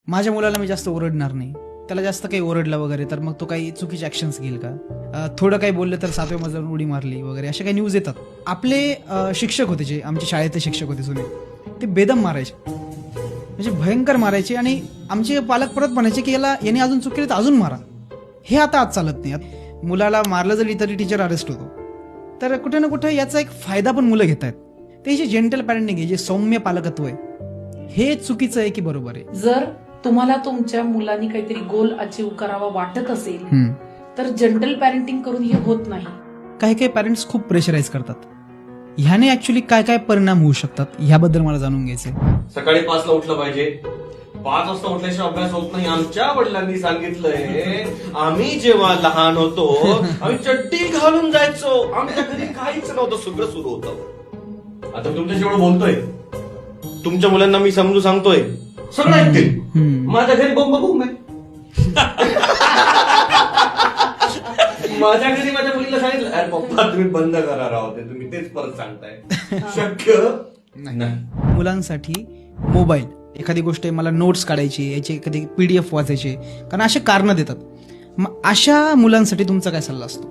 माझ्या मुलाला मी जास्त ओरडणार नाही. त्याला जास्त काही ओरडलं वगैरे तर मग तो काही चुकीचे ॲक्शन्स घेईल का? थोडं काही बोललं तर 7व्या मजल्यावरून उडी मारली वगैरे अशा काही न्यूज येतात. आपले शिक्षक होते, जे आमच्या शाळेतले शिक्षक होते जुने, ते बेदम मारायचे, म्हणजे भयंकर मारायचे. आणि आमचे पालक परत म्हणायचे की याने अजून चूक केली तर अजून मारा. हे आता आज चालत नाही. मुलाला मारलं जरी तरी टीचर अरेस्ट होतो. तर कुठे ना कुठे याचा एक फायदा पण मुलं घेत आहेत. ते जे जेंटल पॅरेंटिंग आहे, जे सौम्य पालकत्व आहे, हे चुकीचं आहे की बरोबर आहे? जर तुम्हाला तुमच्या मुलांनी काहीतरी गोल अचीव करावा वाटत असेल तर जेंटल पॅरेंटिंग करून हे होत नाही. काही काही पॅरेंट्स खूप प्रेशराईज करतात. ह्याने ऍक्च्युली काय काय परिणाम होऊ शकतात ह्याबद्दल मला जाणून घ्यायचंय. सकाळी 5ला उठलं पाहिजे. 5 वाजता उठल्याशिवाय अभ्यास होत नाही. आमच्या वडिलांनी सांगितलंय. आम्ही जेव्हा लहान होतो आम्ही चड्डी घालून जायचो. आमच्या घरी काहीच नव्हतं, सगळं सुरू होतं. आता तुमच्याशी एवढं बोलतोय, तुमच्या मुलांना मी समजून सांगतोय, सगळं ऐकतील. माझ्या घरी बोंब बोंब आहे. माझ्या घरी माझ्या मुलीला सांगितलं, अरे पप्पा तुम्ही बंद करा राव, ते तुम्ही तेच परत सांगताय. शक्य नाही. मुलांसाठी मोबाईल, एखादी गोष्ट आहे, मला नोट्स काढायची, याची एखादी PDF वाचायची, कारण असे कारणं देतात. मग अशा मुलांसाठी तुमचा काय सल्ला असतो?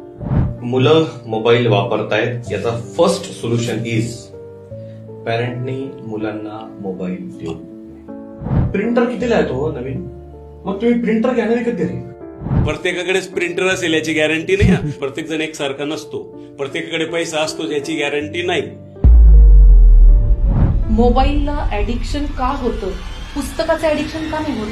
मुलं मोबाईल वापरतायत, याचा फर्स्ट सोल्युशन इज पॅरेंटनी मुलांना मोबाईल देऊ. प्रिंटर कितीला येतो नवीन? मग तुम्ही प्रिंटर घ्या ना विकत घरी. प्रत्येकाकडेच प्रिंटर असेल याची गॅरंटी नाही. प्रत्येक जण एकसारखा नसतो. प्रत्येकाकडे पैसा असतो याची गॅरंटी नाही. मोबाईलला ऍडिक्शन का होतं? पुस्तकाचं ऍडिक्शन का नाही होत?